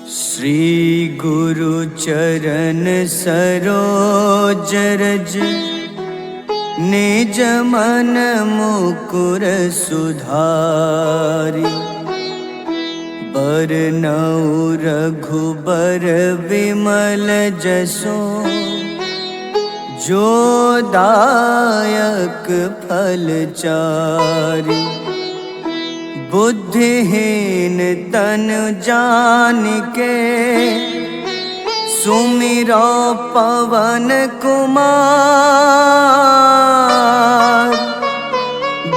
श्री गुरु चरण सरोज रज निज मन मुकुर सुधारि। बरनउँ रघुबर विमल जसो जो दायक फल चारि। बुद्धिहीन तन जानिके सुमिरो पवन कुमार।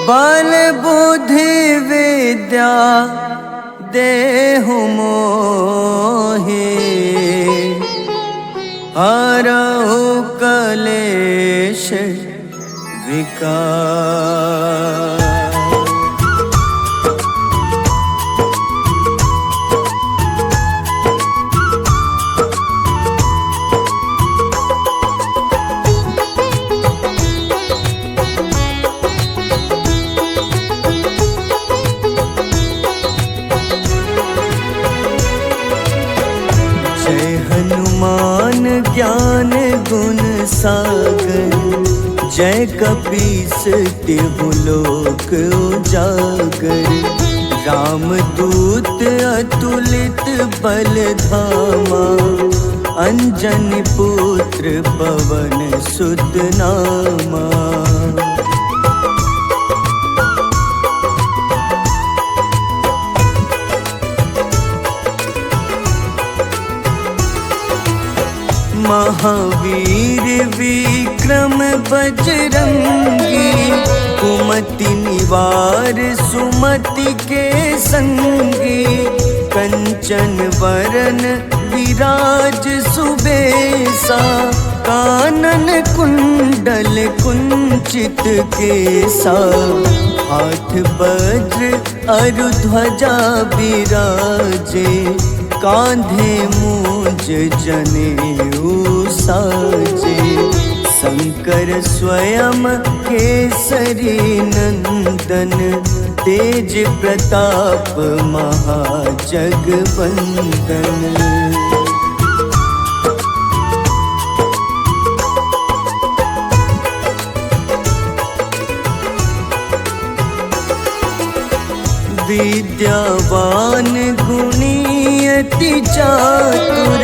बल बुद्धि विद्या देहु मोहि हरहु कलेश विकार। हनुमान ज्ञान गुण सागर जय कपीस तिहु लोक उजागर। रामदूत अतुलित बल धामा अंजनी पुत्र पवन सुत नामा। महावीर विक्रम बजरंगी कुमति निवार सुमति के संगी। कंचन वरन विराज सुबेसा कानन कुंडल कुंचित केसा। हाथ वज्र अरु ध्वजा बिराजे कांधे मूंज जनेऊ साजे। शंकर स्वयं केसरी नंदन तेज प्रताप महाजगवंदन। विद्यावान गुणी अति चातुर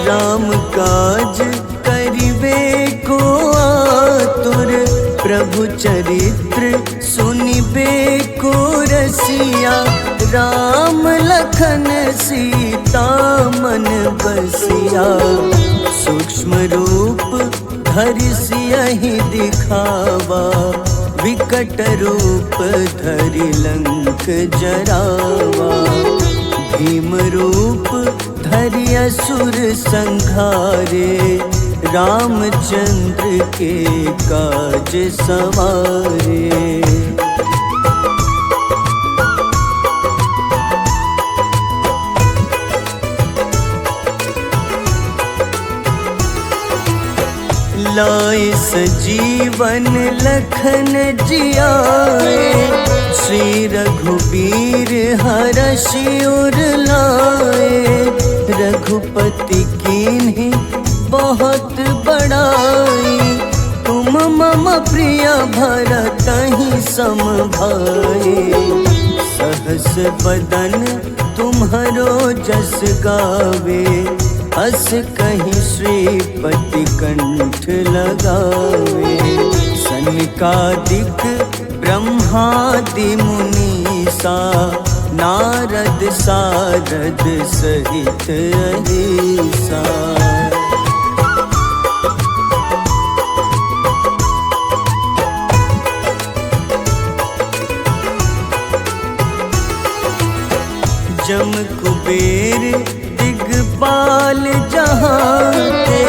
राम काज करिबे को आतुर। प्रभु चरित्र सुनिबे को रसिया राम लखन सीता मन बसिया। सूक्ष्म रूप धरि सियहि दिखावा विकट रूप धरि लंक जरावा। भीम रूप धरि असुर संहारे रामचंद्र के काज सवारे। लाए सजीवन लखन जियाए श्री रघुबीर हरषि उर लाए। रघुपति कीन्ही बहुत बड़ाई तुम मम प्रिय भरतहि सम भाई। सहस बदन तुम्हरो जस गावे अस कहीं श्रीपति कंठ लगावे। सनकादिक ब्रह्मादि मुनीसा नारद सारद सहित अहिसा। जम कुबेर दिगपाल जहाते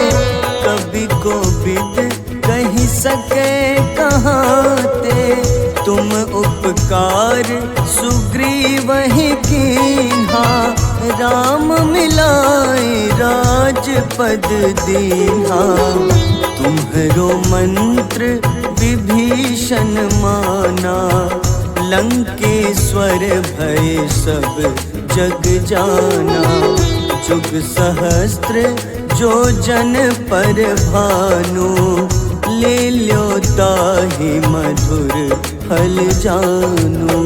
कवि कोविद कहि सके कहाते। तुम उपकार सुग्रीवहि कीन्हा राम मिलाए राजपद दीन्हा। तुम्हरो मंत्र विभीषण माना लंकेश्वर भय सब जग जाना। जुग सहस्त्र जो जन पर भानु, ले ल्यो ताहि मधुर फल जानू।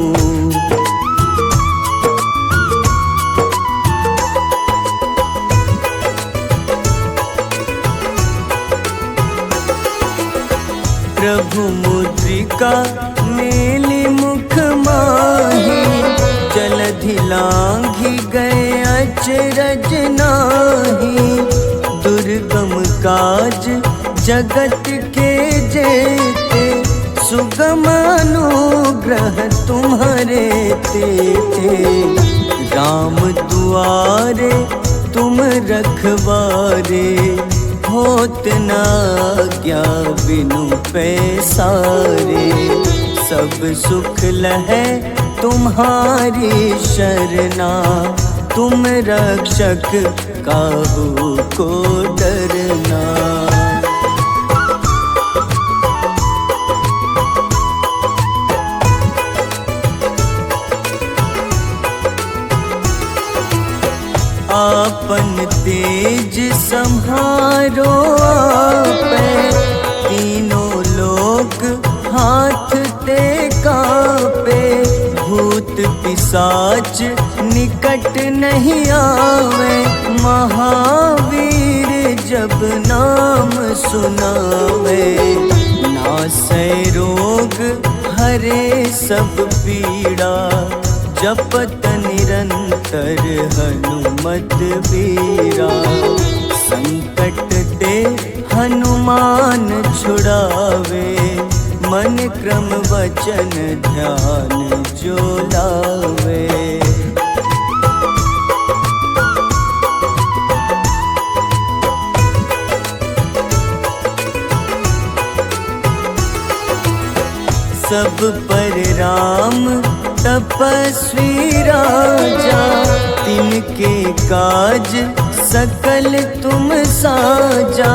प्रभु मुद्रिका मेली मुख माही, जलधि लांघि गए अचरज नाही। दुर्गम काज जगत के जेते, सुगम अनुग्रह तुम्हारे तेते। राम दुआरे तुम रखवारे, होत न आज्ञा बिनु पैसारे। सब सुख लहै तुम्हारी शरणा, तुम रक्षक काहू को डरना। आपन तेज सम्हारो आपै, तीनों लोक हाथ ते कापे। भूत पिशाच निकट नहीं आवे, महावीर जब नाम सुनावे। नासै रोग हरे सब पीड़ा, जपत निरंतर हनुमत बीरा। संकट ते हनुमान छुड़ावे, मन क्रम वचन ध्यान जो लावे। सब पर राम तपस्वी राजा, तिनके काज सकल तुम साजा।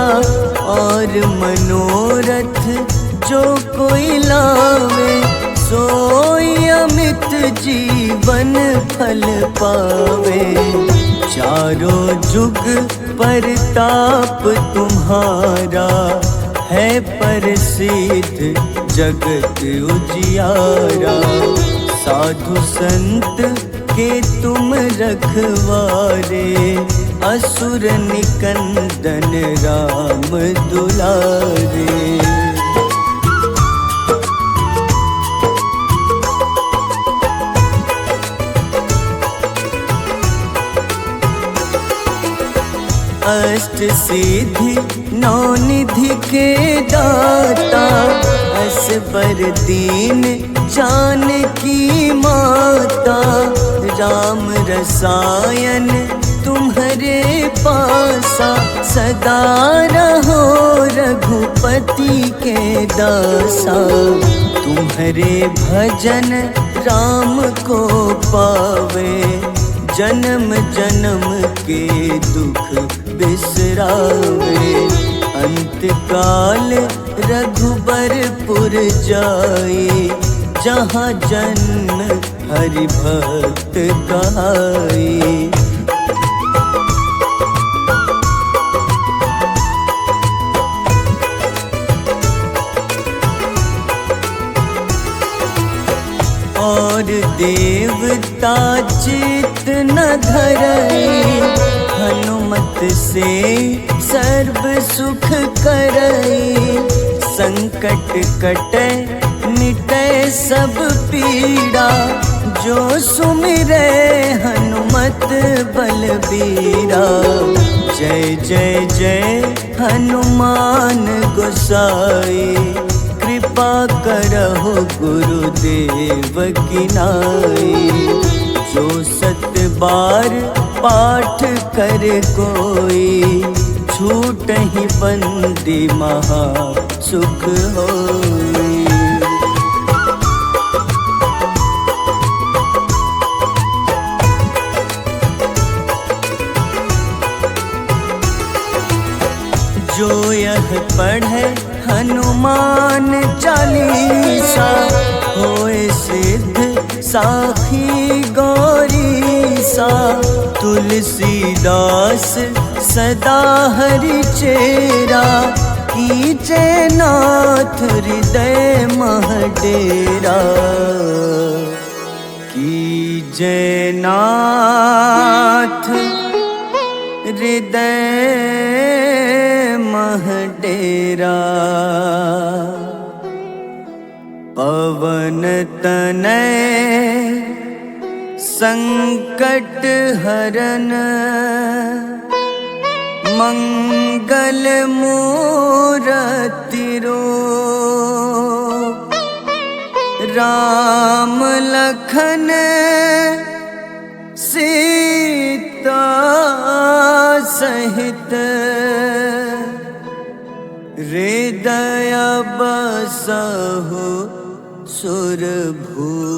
और मनोरथ जो कोई लावे, सोई अमित जीवन फल पावे। चारों जुग परताप तुम्हारा, है प्रसिद्ध जगत उजियारा। साधु संत के तुम रखवारे, असुर निकंदन राम दुलारे। अष्ट सिद्धि नौ निधि के दाता, असबर दीन जानकी माता। राम रसायन तुम्हारे पासा, सदा रहो रघुपति के दासा। तुम्हारे भजन राम को पावे, जन्म जन्म के दुख बिसरावे। अंत काल रघुबरपुर जाई, जहाँ जन्म हरि भक्त कहाई। और देवता चित न धरई, हनुमत से सर्व सुख करई। संकट कटै मिटै सब पीड़ा, जो सुमिरै हनुमत बलबीरा। जय जय जय हनुमान गोसाई, कृपा करहु गुरुदेव की नाई। जो सत बार पाठ करे कोई, छूटहि बंदी महा सुख होई। जो यह पढ़े हनुमान चालीसा, होए सिद्ध साखी गौरी सा तुलसीदास सदा हरि चेरा, कीजे नाथ हृदय मह डेरा, कीजे नाथ हृदय मह डेरा। पवन तनय संकट हरन, मंगल मूरति रूप, राम लखन सीता सहित, हृदय बसहु सुरभूप।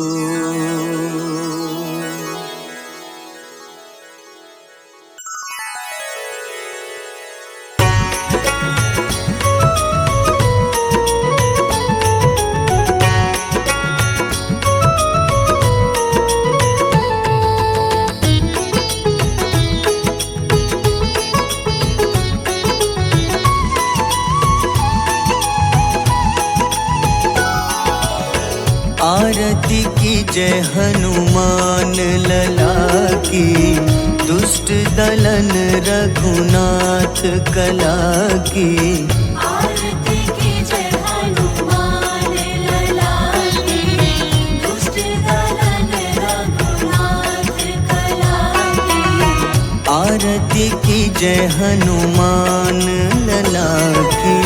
आरती कीजय हनुमान लला की, दुष्ट दलन रघुनाथ कला की। आरती कीजय हनुमान लला की, दुष्ट दलन रघुनाथ कला की। आरती कीजय हनुमान लला की।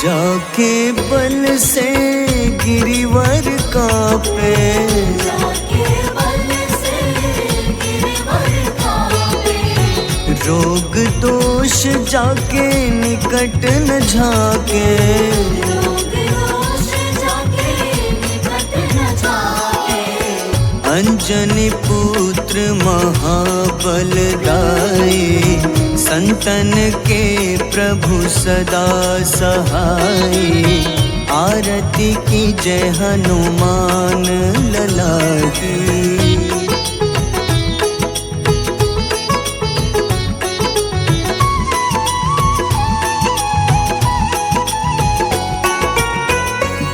जाके बल से गिरिवर कांपे, जाके बल से गिरिवर कांपे। रोग दोष जाके निकट न झाके, रोग दोष जाके निकट न झाके। अंजनी पुत्र महाबलदाई, संतन के प्रभु सदा सहाय। आरती कीजय हनुमान लला की।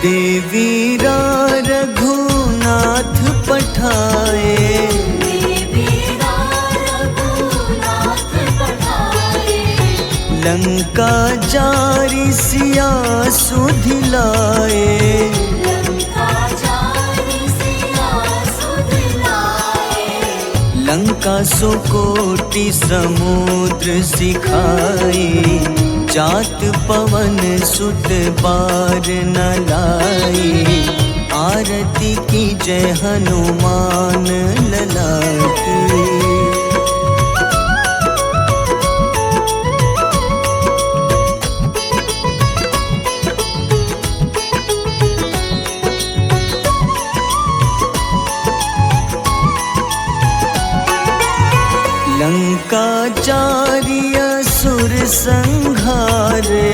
देवीरा रघुनाथ पठाए, लंका जारी सिया सुधिलाए। लंका सुकोटि समुद्र सिखाए, जात पवन सुत बार न लाए। आरती कीजय हनुमान लला की। लंका जारी असुर संहारे,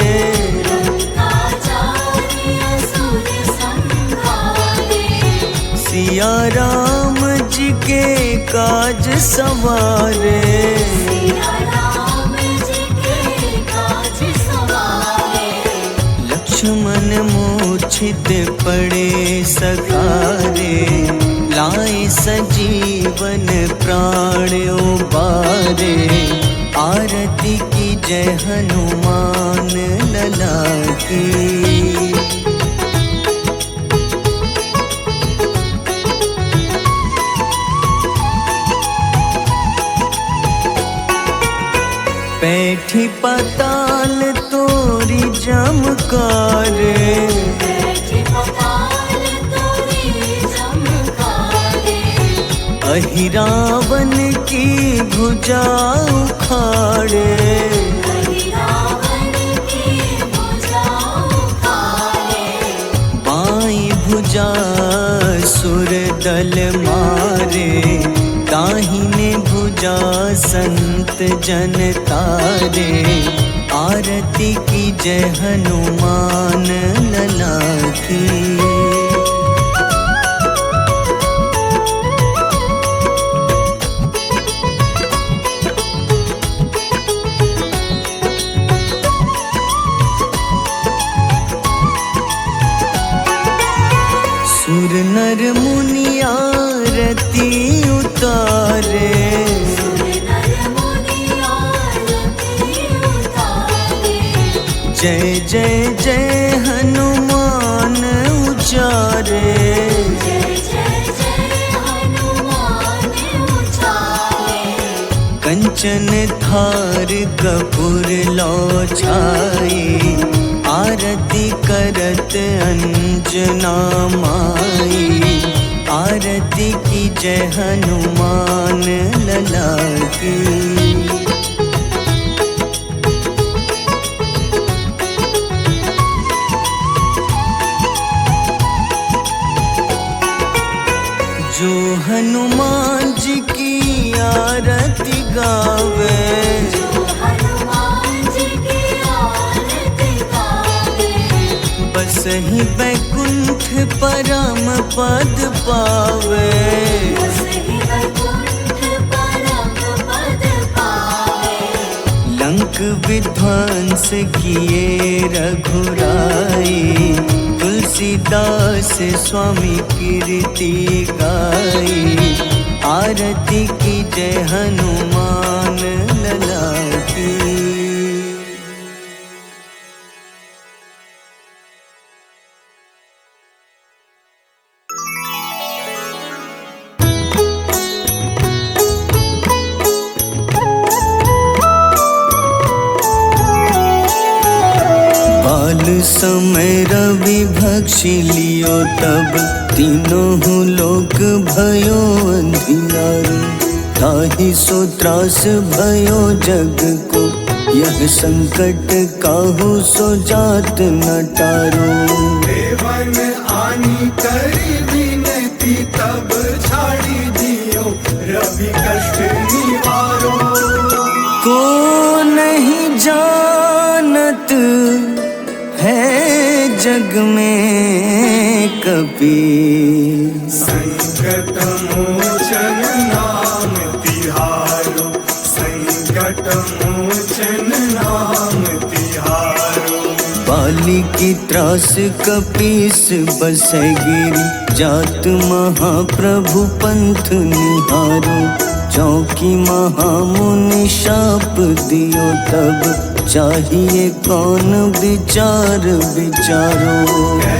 सिया राम जी के काज सवारे। लक्ष्मण मूर्छित पड़े सकारे, लाए सजीवन प्राण उबारे। आरती कीजय हनुमान लला की। बैठी पाताल तोरी जमकारे, अहिरावन की भुजा उखाड़े। बाईं भुजा सुर दल मारे, ताहि पूजा संत जन तारे, आरती की जय हनुमान लला की। सुर नर मुनि आरती उतारे, जय जय जय हनुमान उचारे। कंचन थार कपूर लो छाई, आरती करत अंजना माई। आरती की जय हनुमान लला की। जो हनुमान जी की आरती गावे, बस ही बैकुंठ परम पद पावे। लंक विध्वंस किए रघुराई, तुलसीदास स्वामी कीर्ति गाई। आरती की जय हनुमान लला की। बाल समय रवि भक्षी लियो, तब तीनों लोक भयो अंधियारो। ताहि सो त्रास भयो जग को, यह संकट काहू सो जात न टारो। देवन आनी करी विनती, तब छाड़ी दियो रवि कष्ट निवारो। को नहीं जानत है जग में कपि, संकट मोचन नाम तिहारो। संकट मोचन नाम तिहारो। बाली की त्रास कपीस बसै गिरी, जात महाप्रभु पंथ निहारो। चौकी महामुनि शाप दियो, तब चाहिए कौन विचार विचारो।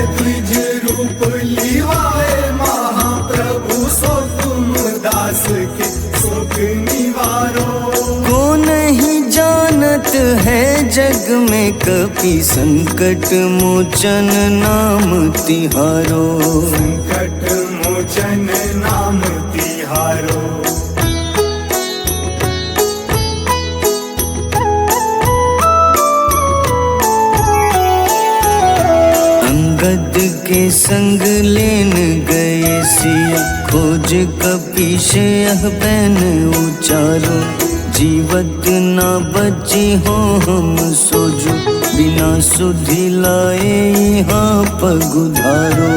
द्विज रूप लिवाए महाप्रभु, सो तुम दास के सुख निवारो। को नहीं जानत है जग में कपि, संकट मोचन नाम तिहारो। संकट मोचन नाम तिहारो। अंगद के संग लेन गए सिया, खोज कपीश यह बैन उचारो। जीवत ना बची हो हम सोजो, बिना सुधि लाए यहाँ पगुधारो।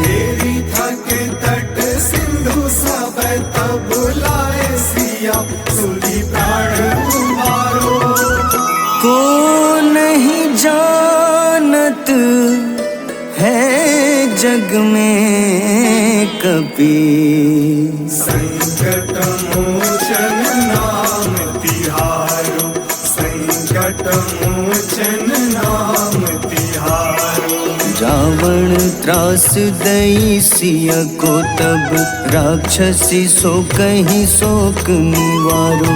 तेरी थके तट सिंधु सब, तब लाए सिया सुधि प्राण उबारो। को नहीं जानत है जग में कपि, संकट मोचन नाम तिहारो। संकट मोचन नाम तिहारो। रावण त्रास दई सिया को, तब राक्षसी सो कहीं शोक निवारो।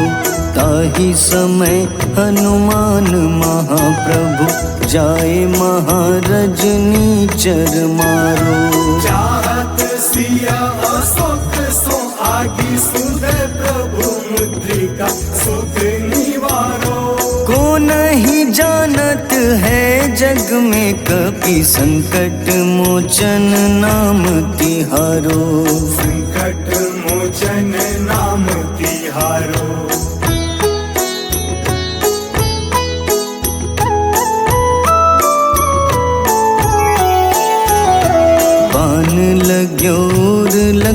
ताहि समय हनुमान महाप्रभु, जाए महारजनी चर मारो। चाहत सिया अशोक सो आगी, सुधे प्रभु मुद्रिका सुख निवारो। को नहीं जानत है जग में कपि, संकट मोचन नाम तिहारो। संकट मोचन नाम तिहारो।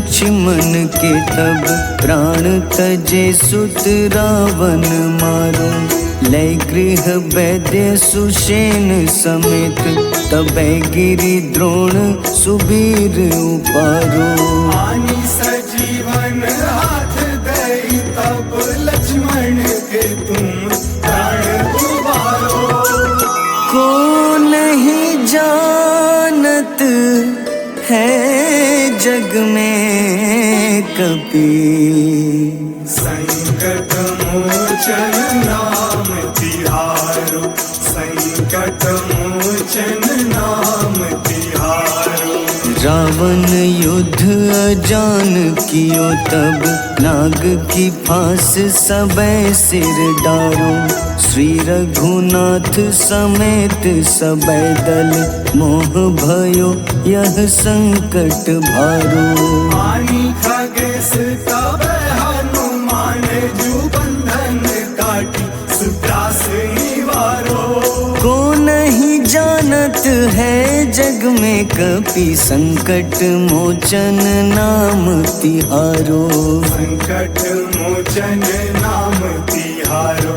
लक्ष्मण के तब प्राण तजे सुत रावण मारो। लय गृह वैद्य सुषेण समेत तबै गिरि द्रोण सुबीर उपारो। आनी सजीवन हाथ दई तब लक्ष्मण के तुम प्राण उबारो। को नहीं जानत है जग में कपि, संकट मोचन नाम तिहारो। संकट मोचन नाम तिहारो। रावण युद्ध अजान कियो तब नाग की फांस सबे सिर डारो। श्री रघुनाथ समेत सबे दल मोह भयो यह संकट भारो। आनी खगेश तब हनुमान जू बंधन काटी सुत्रास निवारो। को नहीं जानत है जग में कपि, संकट मोचन नाम तिहारो। संकट मोचन नाम तिहारो।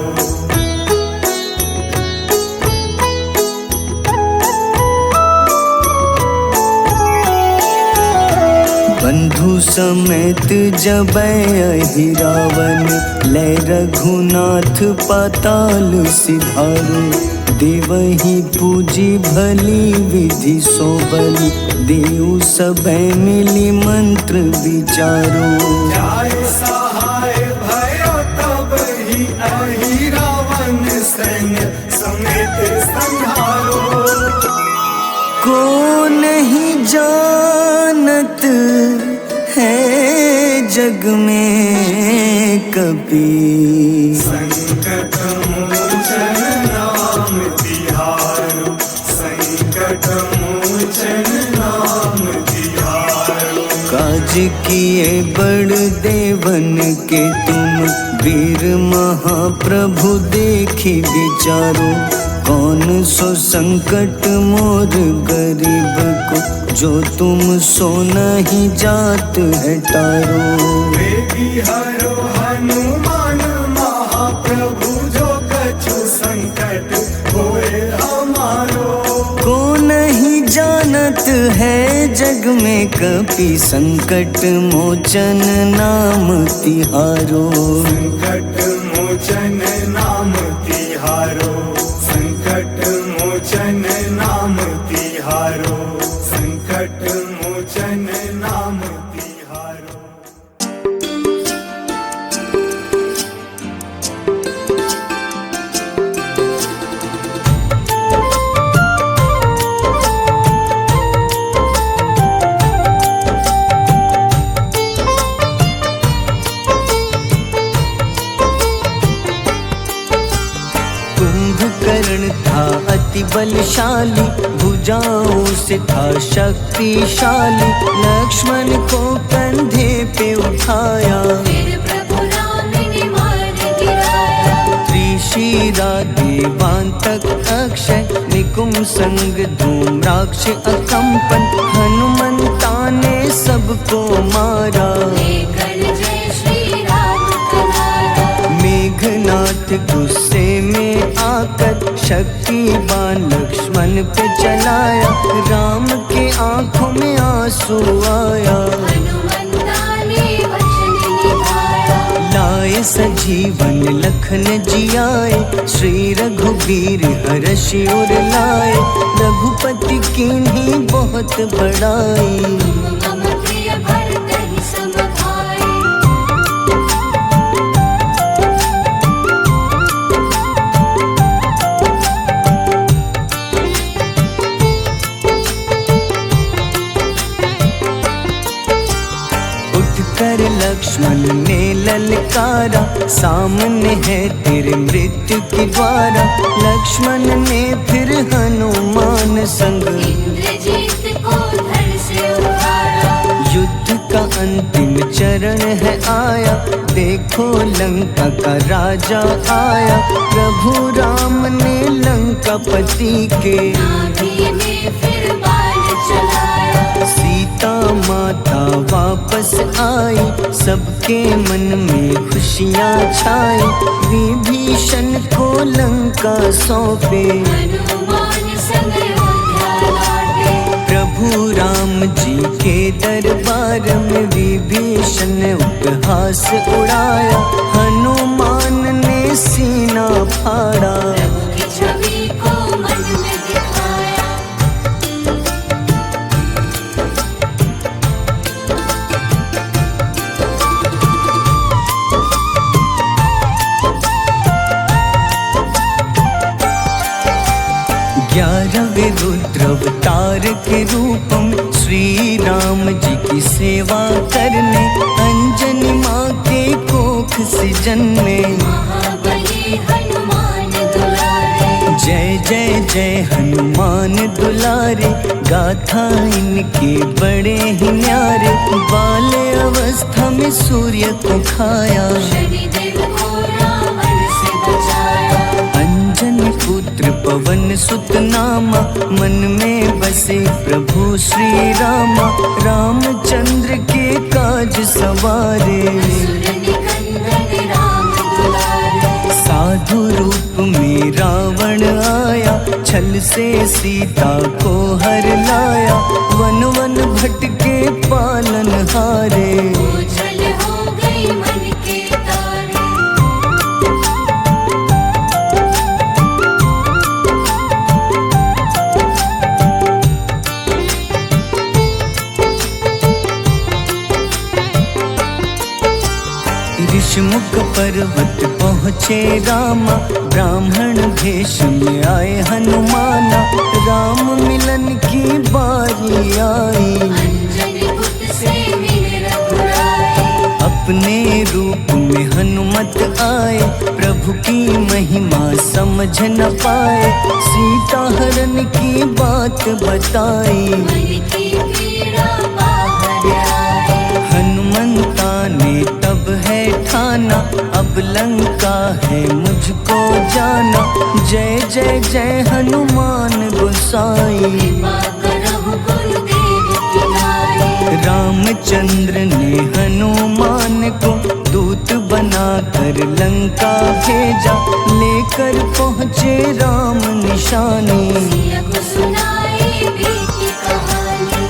बंधु समेत जबै अहि रावण, लय रघुनाथ पाताल सिधारो। देवहि पूजी भली विधि सो बलि, देव सबे मिली मंत्र विचारो। जाय सहाय भयो तब ही अहि रावण सैन्य समेत संहारो। को नहीं जानत है जग में कपि, संकट मोचन नाम तिहारो। संकट मोचन नाम तिहारो। काज किए बड़ देवन के तुम, वीर महाप्रभु देखी विचारो। कौन सो संकट मोर गरीब को, जो तुम सो नहीं जात है टारो। वेगी हरो हनुमान महाप्रभु, जो कछु संकट होए हमारो। को नहीं जानत है जग में कपि, संकट मोचन नाम तिहारो। संकट मोचन नाम तिहारो। संकट मोचन नाम तिहारो। संकट मोचन नाम तिहारो। कुंभकर्ण था अति बलशाली, भुजाओं से था शक्तिशाली। लक्ष्मण को कंधे पे उठाया, फिर प्रभु राम ने मार गिराया। त्रिशिरा देवांतक अक्षय, निकुंभ संग धूम्राक्ष अकंपन। हनुमंता ने सबको मारा, लेकर जय श्री राम कनारा। मेघनाथ गुस्से में आकर शक्तिवान लक्ष्मण पे चलाया। राम के आंखों में आंसू आया, हनुमंता ने वचन निभाया। लाए सजीवन लखन जियाए, श्री रघुबीर हर्षि उर लाए। रघुपति कीन्ही बहुत बड़ाई, मम प्रिय भरत ही सम भाई। उठकर लक्ष्मण ने ललकारा, सामने है तेरे मृत्यु की द्वारा। लक्ष्मण ने फिर हनुमान संग, इंद्रजीत को धड़ से उतारा। युद्ध का अंतिम चरण है आया। देखो लंका का राजा आया, प्रभु राम ने लंकापति के नाभि में फिर बाण चलाया। सीता माता सीता वापस आई, सबके मन में खुशियाँ छाई। विभीषण को लंका सौंपे, हनुमान संग अयोध्या लौटे। प्रभु राम जी के दरबार में विभीषण उपहास उड़ाया। हनुमान ने सीना फाड़ा, प्रभु की छवि को मन में दिखाया। ग्यारहवें रुद्र अवतार के रूपम श्री राम जी की सेवा करने, अंजनी माँ के कोख से जन्मे। महाबली हनुमान दुलारे, जय जय जय हनुमान दुलारे, गाथा इनके बड़े ही न्यारे। बाल्य अवस्था में सूर्य को खाया, शनिदेव को रावण से बचाया। अंजनी पुत्र पवन सुत नामा, मन में बसे प्रभु श्री रामा। रामचंद्र के काज सवारे, असुर निकंदन राम दुलारे। साधु रूप में रावण आया, छल से सीता को हर लाया। वन वन भटके पालन हारे, ओझल हो गई मन के तारे। ऋषमुख पर्वत पहुँचे रामा, ब्राह्मण भेष में आए हनुमाना। राम मिलन की बारी आई, अंजनी पुत्र से मिले रघुराई। अपने रूप में हनुमत आए, प्रभु की महिमा समझ न पाए। सीता हरण की बात बताई, मन की पीड़ा बाहर आए। हनुमंता ने तब है ठाना, अब लंका है मुझको जाना। जय जय जय हनुमान गोसाई, कृपा करहु गुरुदेव की नाई। रामचंद्र ने हनुमान को दूत बनाकर लंका भेजा। लेकर पहुँचे राम निशानी, सिया को सुनाई बीती कहानी।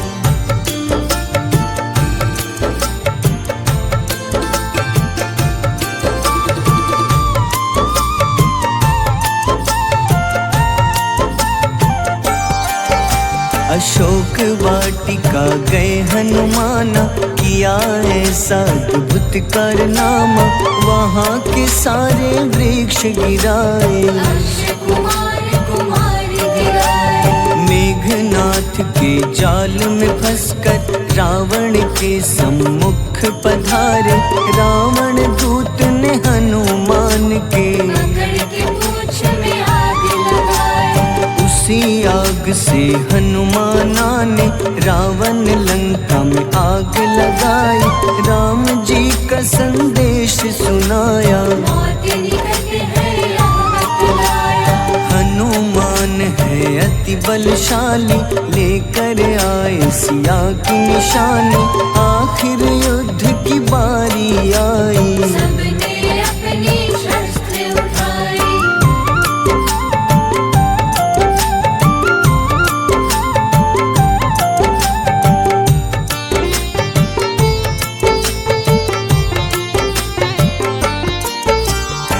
अशोक वाटिका गए हनुमाना, किया ऐसा अद्भुत कारनामा। वहाँ के सारे वृक्ष गिराए, अक्षय कुमार कुमारी गिराए। मेघनाथ के जाल में फंसकर रावण के सम्मुख पधारे। रावण दूत ने हनुमान के मकर के पूंछ में आग लगाए। उसी आग से हनुमाना ने रावण लंका में आग लगाई। राम जी का संदेश सुनाया, मौत निकट है यह बतलाया। हनुमान है अति बलशाली, लेकर आए सिया की निशानी। आखिर युद्ध की बारी आई, सबने अपनी शस्त्र उठाई।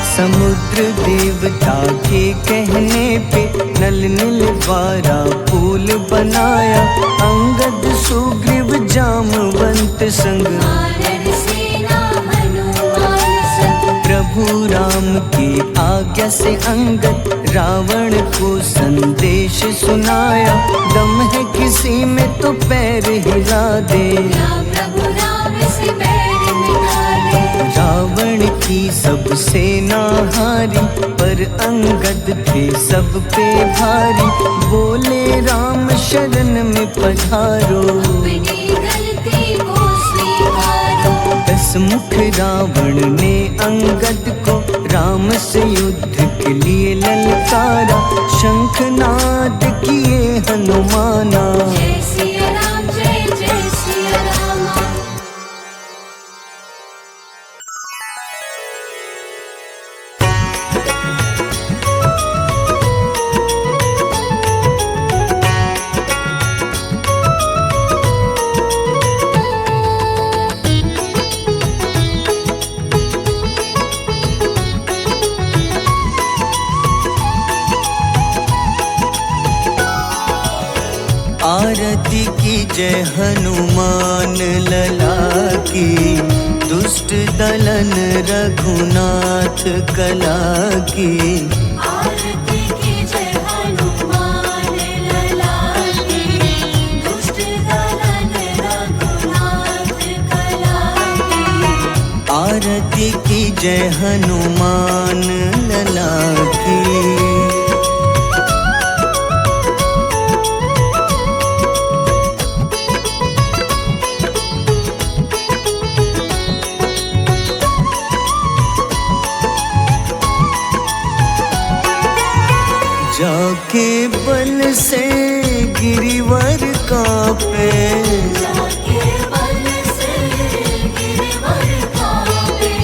समुद्र देवता के कहने पे नल नील द्वारा पुल बनाया। अंगद सुग्रीव जामवंत संग, वानर सेना हनुमान संग। प्रभु राम की आज्ञा से अंगद रावण को संदेश सुनाया। दम है किसी में तो पैर हिला दे, या प्रभु राम से बैर मिटा दे। रावण की सब सेना हारी, पर अंगद थे सब पे भारी। बोले राम शरण में पधारो, अपनी गलती को स्वीकारो। दसमुख रावण ने अंगद को राम से युद्ध के लिए ललकारा। शंखनाद किए हनुमाना, जय सिया राम जय जय सिया राम। जय हनुमान लला की, दुष्ट दलन रघुनाथ कला की। आरती कीजय हनुमान लला की, दुष्ट दलन रघुनाथ कला की। आरती की जय हनुमान लला की। जाके बल से गिरिवर कांपे, जाके बल से गिरवर कांपे।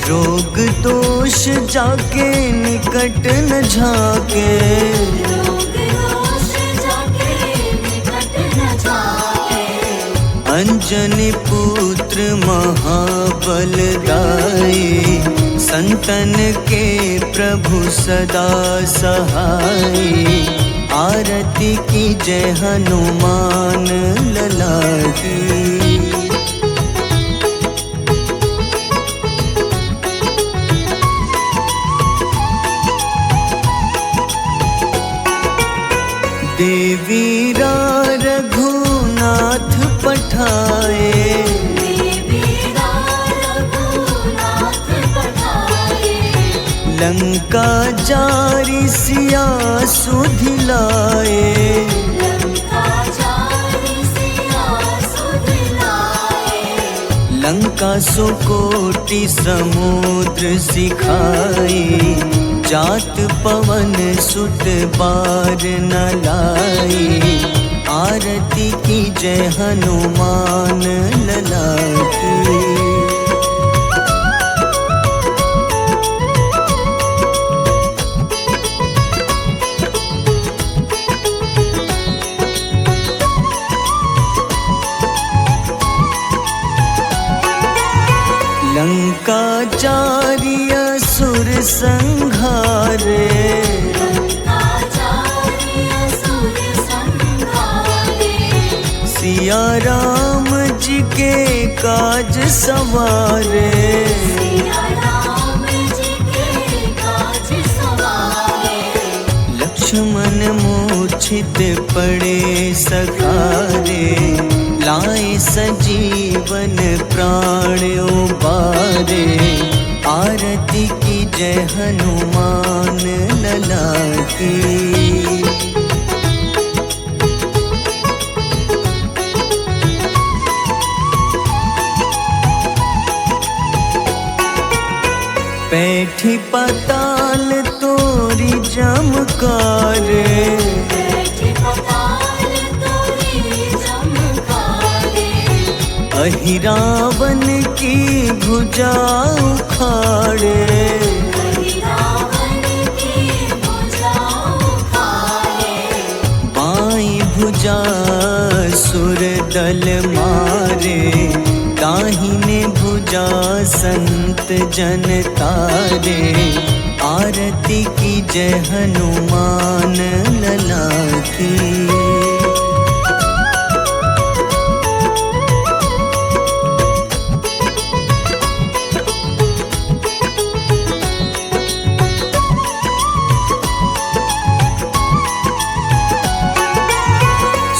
रोग दोष जाके निकट न झाके। रोग दोष जाके निकट न जाके। अंजनी पुत्र महाबलदाई, संतन के प्रभु सदा सहाय। आरती की जय हनुमान लला की। देवीरा रघुनाथ पठाए, देवीरा रघुनाथ पठाए। लंका जारी सिया सुधिलाए। लंका जारी सिया सुधिलाए। लंका सुकोटि समुद्र सिखाई, जात पवन सुत बार न लाई। आरती की जय हनुमान लला की। लंका जारी असुर संघारे, लंका जारी असुर संघारे। सिया राम जी के काज सवारे। सिया राम जी के काज सवारे। लक्ष्मण मूर्छित पड़े सखारे, लाए सजीवन प्राण उबारे। आरती की जय हनुमान लला की। बैठी पाताल तोरी जमकारे, बैठी पाताल तोरी जमकारे। अहिरावन की भुजा उखाड़े। रावण की भुजा उखाड़े। बाईं भुजा सुर दल मारे, दाहिने भुजा संत जन तारे। आरती की जय हनुमान लला की।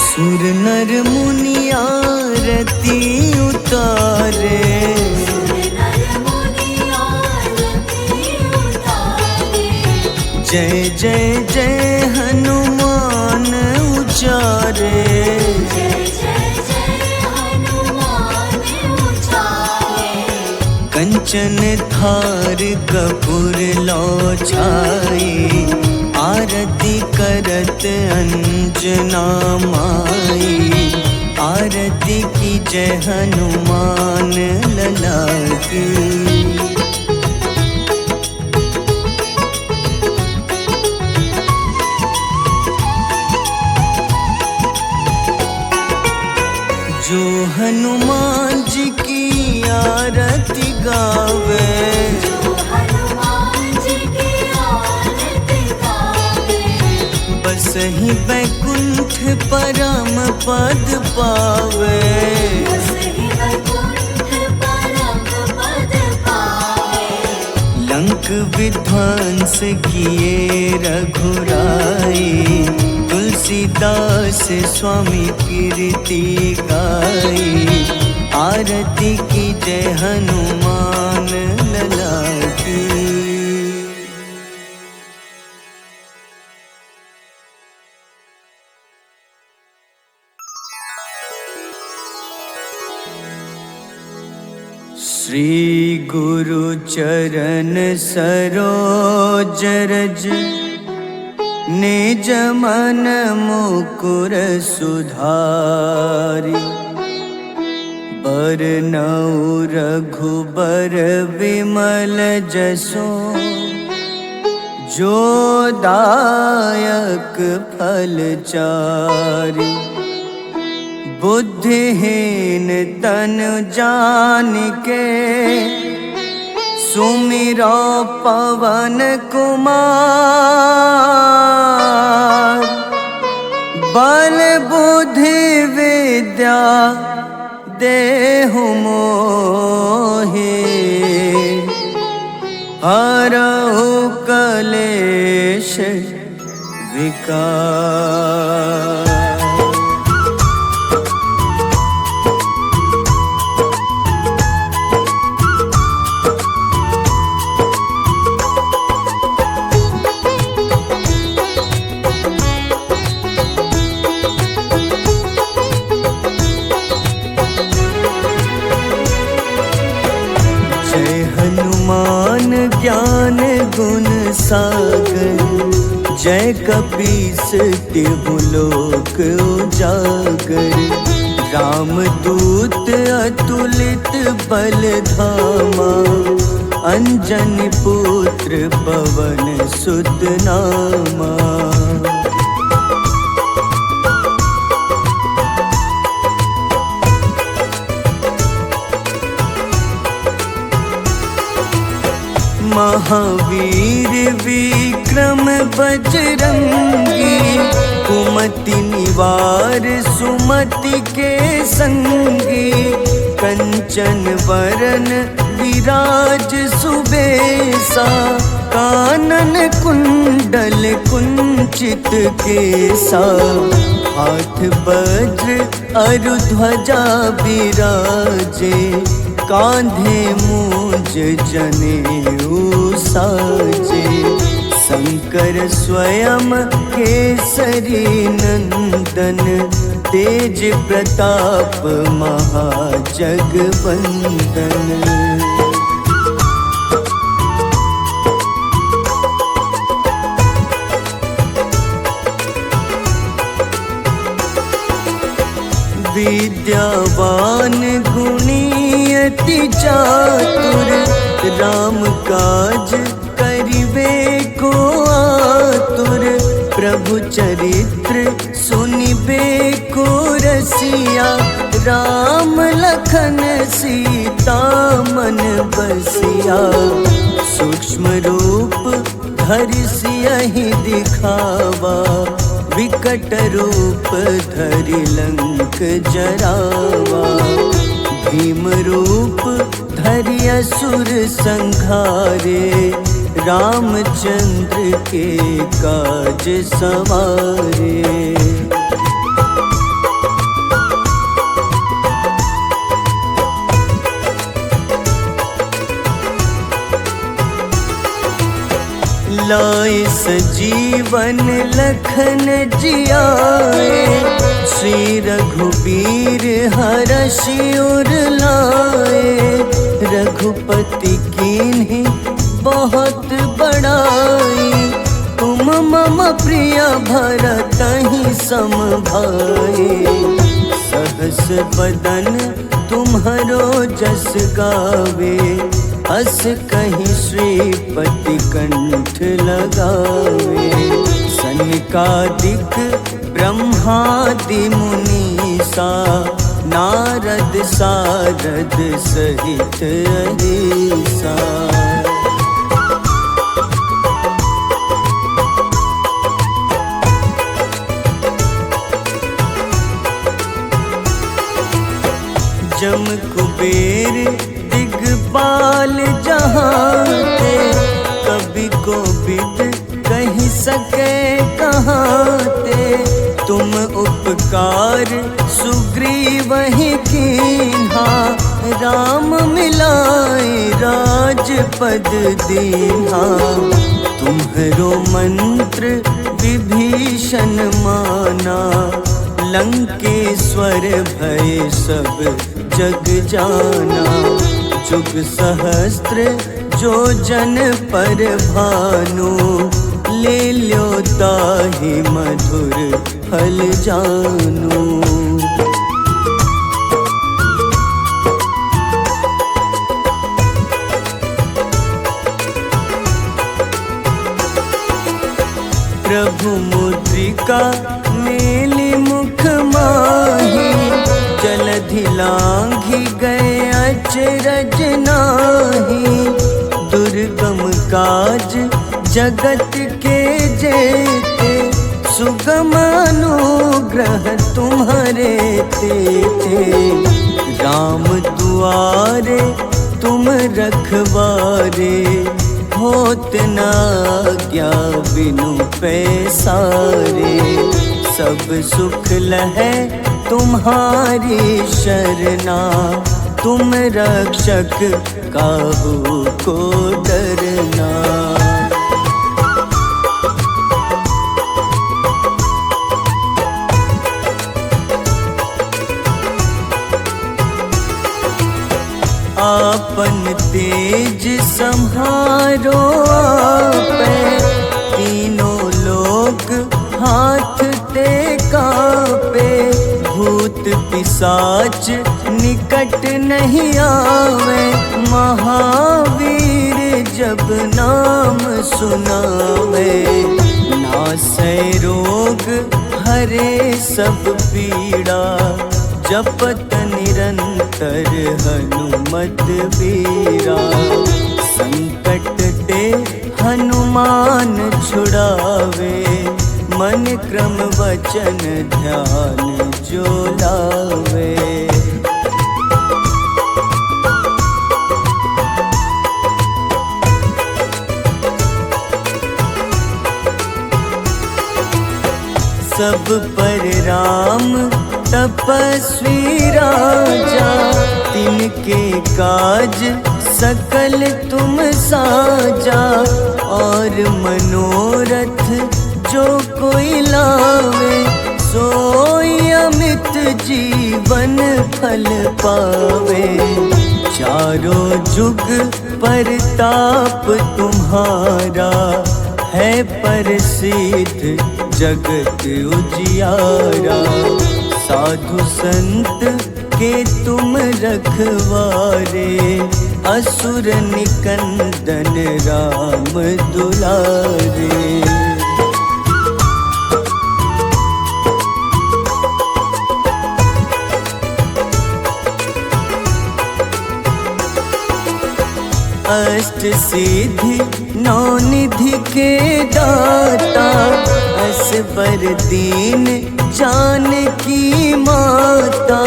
सुर नर मुनि आरती उतारे, सुर नर मुनि आरती उतारे। जय जय जय हनुमान उचारे। जय जय जय हनुमान उचारे। कंचन थार कपूर लो छाई, आरती करत अंजना माई। आरती की जय हनुमान लला की। जो हनुमान जी की आरती गावे, जो हनुमान जी की आरती गावे। बस ही बैकुंठ परम पद पावे। बसहि वैकुंठ परम पद पावे। लंक विध्वंस किए रघुराई, तुलसीदास स्वामी कीर्ति गाई। आरती की जय हनुमान लला की। श्री गुरु चरण सरोज रज, निज मन मुकुर सुधारि। बरनउँ रघुबर विमल जसो, जो दायक फल चारि। बुद्धिहीन तनु जानिके, सुमिरो पवन कुमार। बल बुद्धि विद्या देहु मोहि, हरहु कलेश विकार। ज्ञान गुण सागर, जय कपीस तिहु लोक उजागर। रामदूत अतुलित बल धामा, अंजनी पुत्र पवन सुत नामा। महावीर विक्रम बजरंगी, कुमति निवार सुमति के संगी। कंचन वरन विराज सुबेसा, कानन कुंडल कुंचित केसा। हाथ वज्र अरु ध्वजा बिराजे, कांधे मूंज जनेऊ साजे। शंकर स्वयं केसरी नंदन, तेज प्रताप महाजगवंदन। विद्यावान गुणी अति चातुर, राम काज करिबे को आतुर। प्रभु चरित्र सुनिबे को रसिया, राम लखन सीता मन बसिया। सूक्ष्म रूप धरि सियहि दिखावा, विकट रूप धरि लंक जरावा। भीम रूप धरि असुर संहारे, रामचंद्र के काज सवारे। लाए सजीवन लखन जियाए, श्री रघुबीर हरषि उर लाए। रघुपति कीन्ही बहुत बड़ाई, तुम मम प्रिय भरतहि सम भाई। सहस बदन तुम्हरो जस गावे, अस कहीं श्रीपति कंठ लगावे। सनकादिक ब्रह्मादि मुनीसा, नारद सारद सहित अहिसा। वीर दिगपाल जहाँ ते, कभी को बिद कही सके कहाँ ते। तुम उपकार सुग्रीव ही कीन्हा, राम मिलाए राजपद दीन्हा। तुम्हरो मंत्र विभीषण माना, लंकेश्वर भय सब जग जाना। जुग सहस्त्र जो जन पर भानु, ले ल्यो ताहि मधुर फल जानू। प्रभु मुद्रिका मेली मुख माही, जलधि लांघि गए अचरज नाही। दुर्गम काज जगत के जेते, सुगम अनुग्रह तुम्हारे तेते। राम दुआरे तुम रखवारे, होत न आज्ञा बिनु पैसारे। सब सुख लहै तुम्हारी शरणा, तुम रक्षक काहू को डरना। आपन तेज सम्हारो आपै, तीनों लोक हाथ ते कापे। भूत पिशाच निकट नहीं आवे, महावीर जब नाम सुनावे। नासै रोग हरे सब पीड़ा, जपत निरंतर हनुमत बीरा। संकट ते हनुमान छुड़ावे, मन क्रम वचन ध्यान जो लावे। सब पर राम तपस्वी राजा, तिनके काज सकल तुम साजा। और मनोरथ जो कोई लावे, सोई अमित जीवन फल पावे। चारों जुग परताप तुम्हारा, है प्रसिद्ध जगत उजियारा। साधु संत के तुम रखवारे, असुर निकंदन राम दुलारे। अष्ट सिद्धि नौ निधि के दाता, असबर दीन जानकी माता।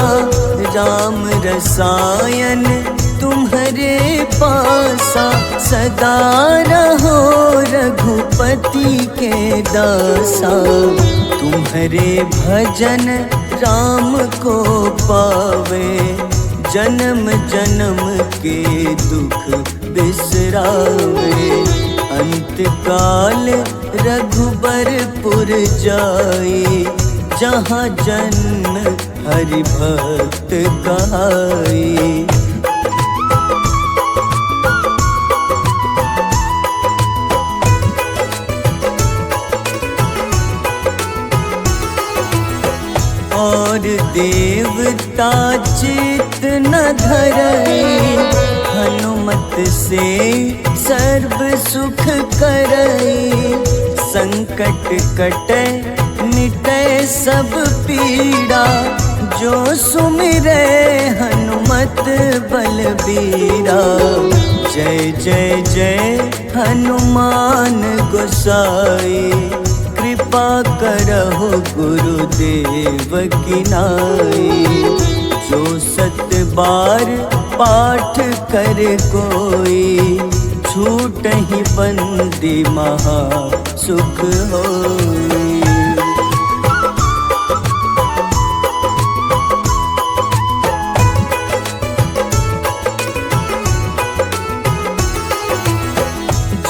राम रसायन तुम्हारे पासा, सदा रहो रघुपति के दासा। तुम्हारे भजन राम को पावे, जन्म जन्म के दुख बिसरावे। अंत काल रघुबरपुर जाई, जहाँ जन्म हरि भक्त कहाई। और देवता चित न धरई, हनुमत से सर्व सुख करई। संकट कटे मिटे सब पीड़ा, जो सुमिरे हनुमत बलबीरा। जय जय जय हनुमान गोसाई, कृपा करहु गुरुदेव की नाई। जो 7 बार पाठ कर कोई, छूट ही बंदी महा सुख होई।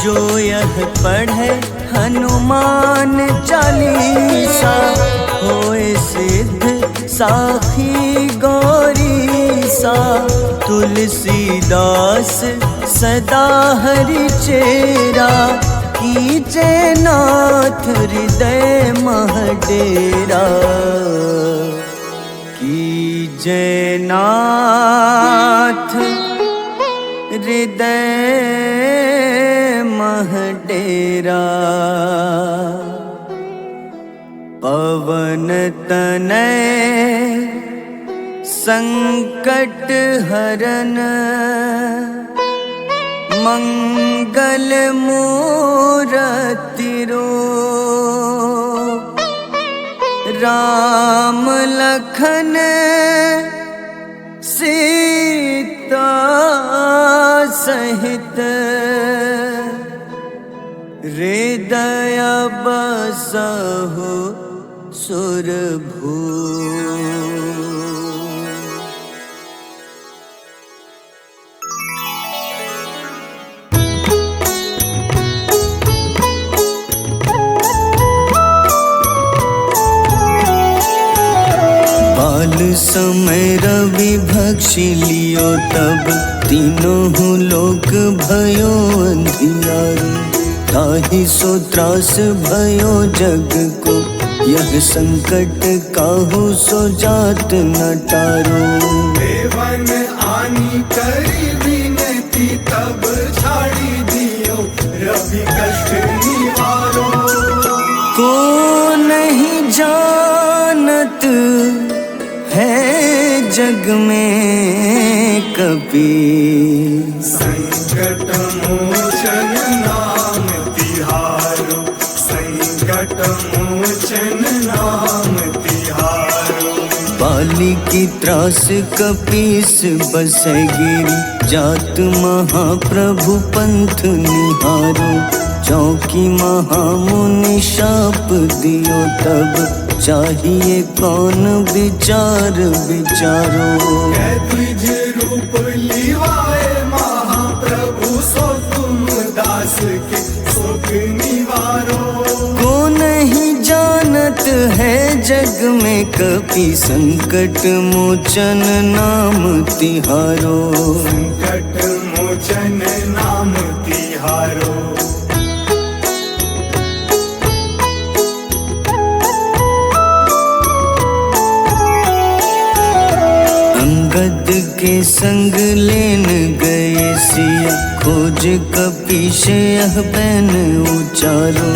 जो यह पढ़े हनुमान चालीसा, होए सिद्ध साखी गौरीसा। तुलसीदास सदा हरि चेरा, कीजे नाथ हृदय मह डेरा। कीजे नाथ हृदय मह डेरा। पवन तनय संकट हरन, मंगल मूरति रूप। राम लखन सीता सहित, हृदय बसहु सुरभूप। बाल समय रवि भक्षि लियो, तब तीनों लोक भयो अंधियारो। ताहि सो त्रास भयो जग को, यह संकट काहू सो जात न टारो। देवन आनी करी विनती, तब छाड़ी दियो रवि कष्ट निवारो। को नहीं जानत है जग में कपि, संकट मोचन नाम तिहारो। संकट मोचन नाम तिहारो। बाली की त्रास कपीस बसै गिरी, जात महाप्रभु पंथ निहारो। चौकी महामुनि शाप दियो, तब चाहिए कौन विचार विचारो। द्विज रूप लिवाए महाप्रभु, सो तुम दास के शोक निवारो। को नहीं जानत है जग में कपि, संकट मोचन नाम तिहारो। संकट मोचन नाम तिहारो। अंगद के संग लेन गए सिया, खोज कपीश यह बैन उचारो।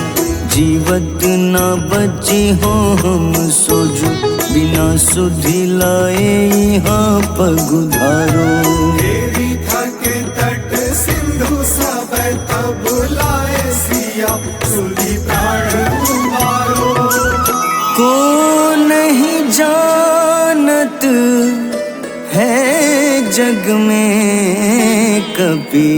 जीवत ना बची हो हम सोजो, बिना सुधि लाए यहाँ पगुधारो। देवी थके तट सिंधु सब, तब लाए सिया सुधि प्राण उबारो। को नहीं जानत है जग में कपि,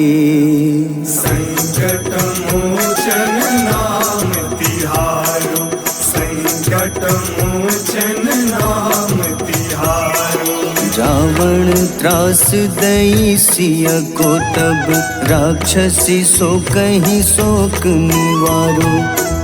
संकट मोचन नाम तिहारो। संकट मोचन नाम तिहारो। रावण त्रास दई सिया को, तब राक्षसी सो कहीं शोक निवारो।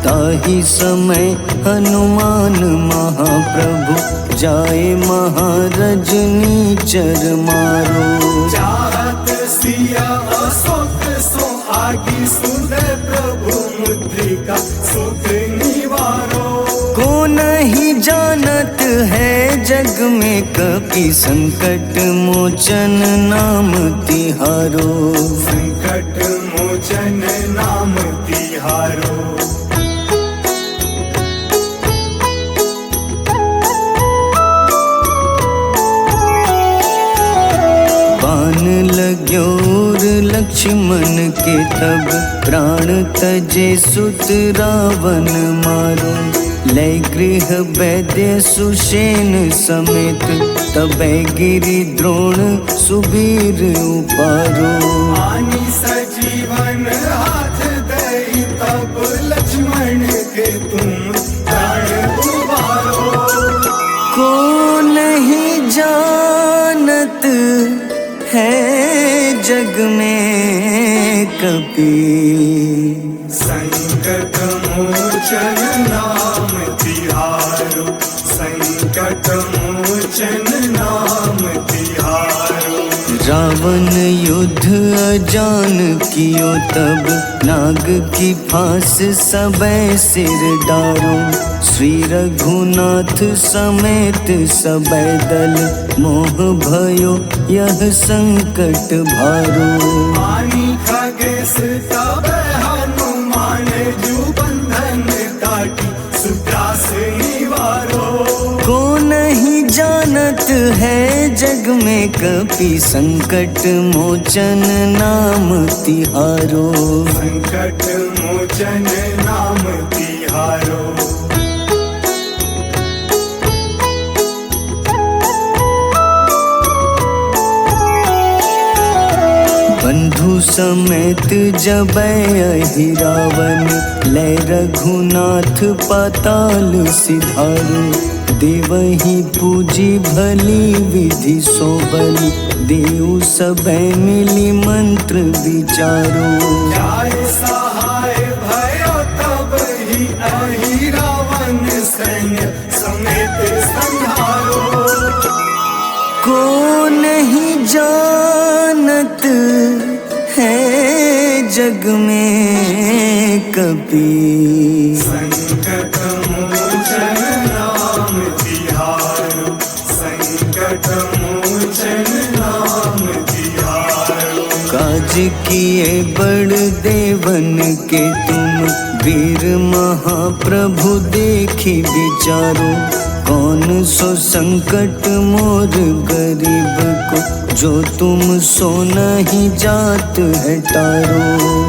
ताहि समय हनुमान महाप्रभु, जाए महारजनी चर मारो। चाहत सिया अशोक सो आगी, सुनय प्रभु मुद्रिका सुख निवारो। को नहीं जानत है जग में कपि, संकट मोचन नाम तिहारो। संकट मोचन नाम तिहारो। बाण लाग्योर लक्ष्मण के, तब प्राण तजे सुत रावण मारो। लय गृह वैद्य सुषेण समेत तबै गिरि द्रोण सुबीर उपारो। आनी सजीवन हाथ दई तब लक्ष्मण के तुम प्राण उबारो। को नहीं जानत है जग में कपि, संकट मोचन नाम तिहारो। संकट मोचन नाम तिहारो। रावण युद्ध अजान कियो तब, नाग की फांस सबै सिर डारो। श्री रघुनाथ समेत सबै दल, मोह भयो यह संकट भारो। आनी खगेश तब हनुमान जू बंधन काटी, सुत्रास निवारो। को नहीं जानत है जग में कपि, संकट मोचन नाम तिहारो। संकट मोचन नाम तिहारो। बंधु समेत जबै अहि रावण, लय रघुनाथ पाताल सिधारो। देवहि पूजी भली विधि सोबल, देव सबै मिली मंत्र विचारो। जाय सहाय भयो तब ही अहि रावण सैन्य समेत संहारो। को नहीं जानत है जग में कपि, संकट मोचन नाम तिहारो। संकट मोचन नाम तिहारो। काज किए बड़ देवन के तुम, वीर महाप्रभु देखी विचारो। कौन सो संकट मोर गरीब को, जो तुम सो नहीं जात है टारो।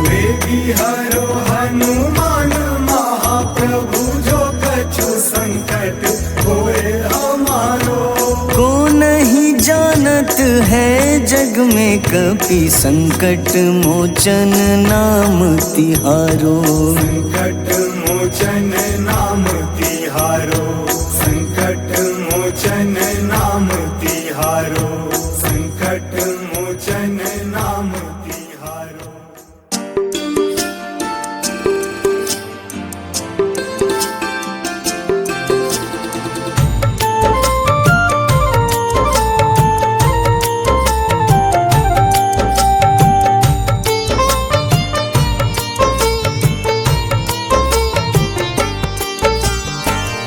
देवी हरो हनुमान महाप्रभु, जो कछु संकट होए हमारो। को नहीं जानत है जग में कपि, संकट मोचन नाम तिहारो। संकट मोचन नाम तिहारो। संकट मोचन नाम तिहारो। संकट मोचन नाम तिहारो।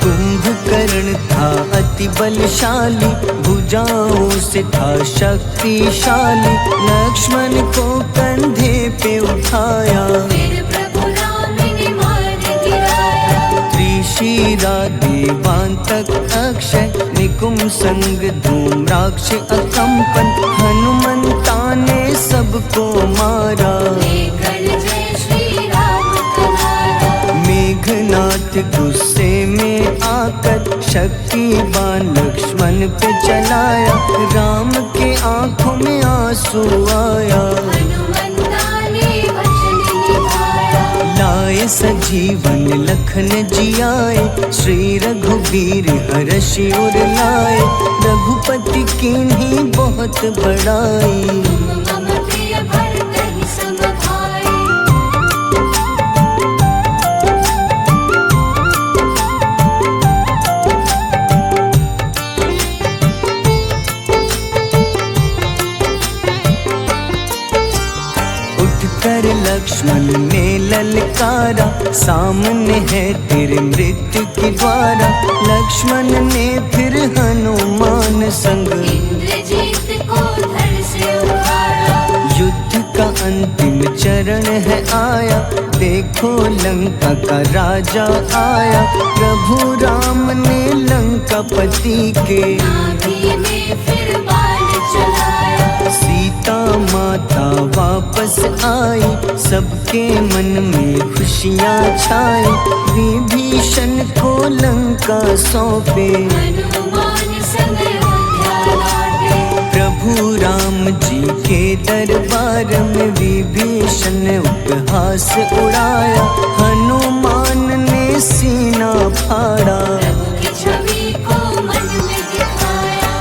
कुंभकर्ण था अति बलशाली, भुजाओं से था शक्तिशाली। लक्ष्मण को कंधे पे उठाया, फिर प्रभु राम ने मार गिराया। त्रिशिरा देवांतक अक्षय, निकुम संग धूम्राक्ष अकंपन। हनुमंता ने सबको मारा, लेकर जय श्री राम कहारा। मेघनाथ गुस्से में आकर, शक्तिवान लक्ष्मण पे चलाया। राम के आंखों में आंसू आया, हनुमंता ने वचन निभाया। लाए सजीवन लखन जियाए, श्री रघुबीर हर्षि उर लाए। रघुपति कीन्ही बहुत बड़ाई, तुम मम प्रिय भरत ही सम भाई। उठकर लक्ष्मण ने ललकारा, सामने है तेरे मृत्यु की द्वारा। लक्ष्मण ने फिर हनुमान संग, इंद्रजीत को धड़ से उतारा। युद्ध का अंतिम चरण है आया, देखो लंका का राजा आया। प्रभु राम ने लंकापति के, नाभि में फिर बाण चलाया। सीता माता वापस आई, सबके मन में खुशियाँ छाई। विभीषण को लंका सौंपे, हनुमान संग अयोध्या लौटे। प्रभु राम जी के दरबार में विभीषण उपहास उड़ाया। हनुमान ने सीना फाड़ा, प्रभु की छवि को मन में दिखाया।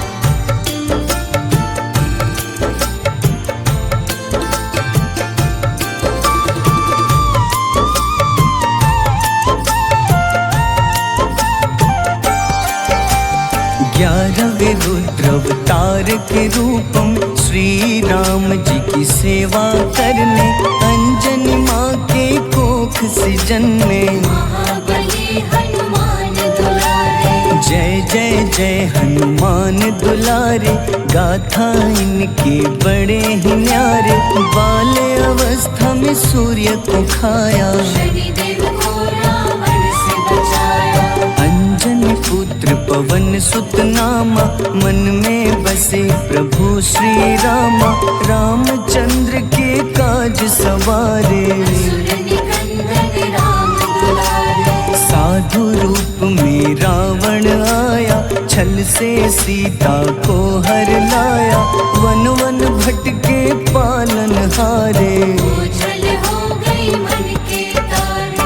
ग्यारहवें रुद्र अवतार के रूपम श्री राम जी की सेवा करने, अंजनी माँ के कोख से जन्मे। महाबली हनुमान दुलारे, जय जय जय हनुमान दुलारे, गाथा इनके बड़े ही न्यारे। बाल्य अवस्था में सूर्य को खाया, शनिदेव को रावण से बचाया। अंजनी पुत्र पवन सुत नामा, मन में बसे प्रभु श्री रामा। रामचंद्र के काज सवारे, असुर निकंदन राम दुलारे। साधु रूप में रावण आया, छल से सीता को हर लाया। वन वन भटके पालन हारे, ओझल हो गई मन के तारे।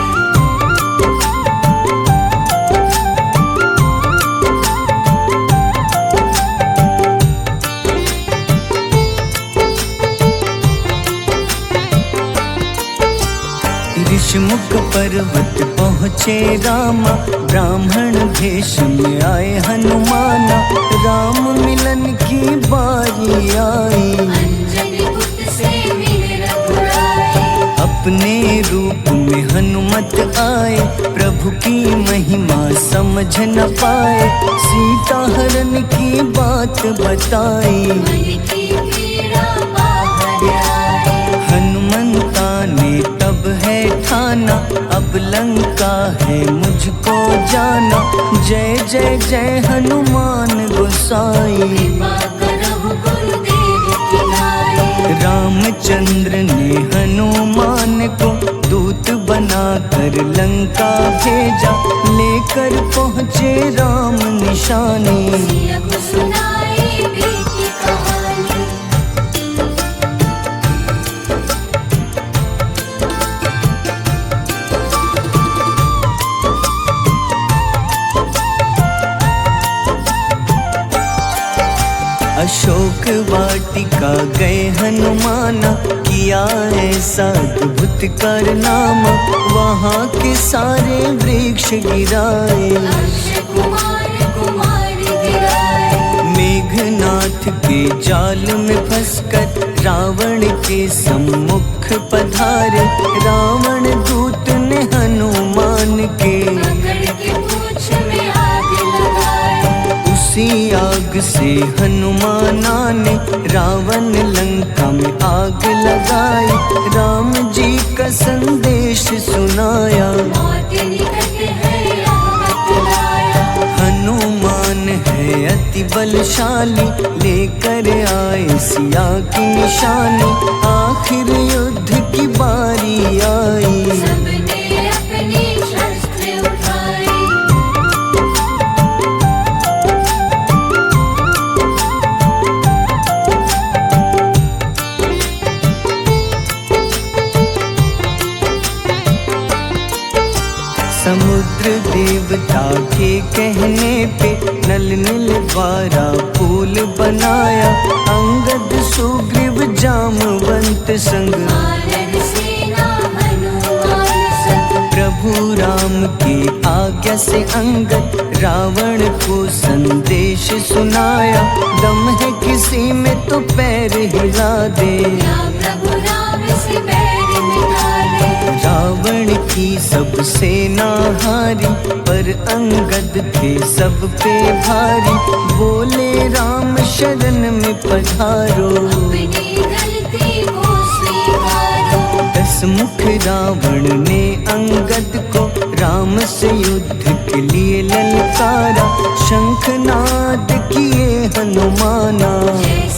ऋषमुख पर्वत पहुँचे रामा, ब्राह्मण भेष में आए हनुमाना। राम मिलन की बारी आई, अंजनी पुत्र से मिले रघुराई। अपने रूप में हनुमत आए, प्रभु की महिमा समझ न पाए। सीता हरण की बात बताई, मन की पीड़ा बाहर आए। हनुमंता ने तब है ठाना, अब लंका है मुझको जाना। जय जय जय हनुमान गोसाई, कृपा करहु गुरुदेव की नाई। रामचंद्र ने हनुमान को दूत बनाकर लंका भेजा। लेकर पहुँचे राम निशानी, सिया को सुनाई बीती कहानी। अशोक वाटिका गए हनुमाना, किया ऐसा अद्भुत कारनामा। वहाँ के सारे वृक्ष गिराए, अक्षय कुमार कुमारी गिराए। मेघनाथ के जाल में फंसकर रावण के सम्मुख पधारे। रावण दूत ने हनुमान के पकड़ के पूंछ में आग लगाए। उसी आग से हनुमाना ने रावण लंका में आग लगाई। राम जी का संदेश सुनाया, मौत निकट है यह बतलाया। हनुमान है अति बलशाली, लेकर आए सिया की निशानी। आखिर युद्ध की बारी आई, सबने अपनी शस्त्र उठाई। समुद्र देवता के कहने पे नल नील द्वारा पुल बनाया। अंगद सुग्रीव जामवंत संग, वानर सेना हनुमान संग। प्रभु राम की आज्ञा से अंगद रावण को संदेश सुनाया। दम है किसी में तो पैर हिला दे, या प्रभु राम से बैर मिटा दे। रावण की सब सेना हारी, पर अंगद थे सब पे भारी। बोले राम शरण में पधारो, अपनी गलती को स्वीकारो। 10 मुख रावण ने अंगद को राम से युद्ध के लिए ललकारा। शंखनाद किए हनुमाना, जय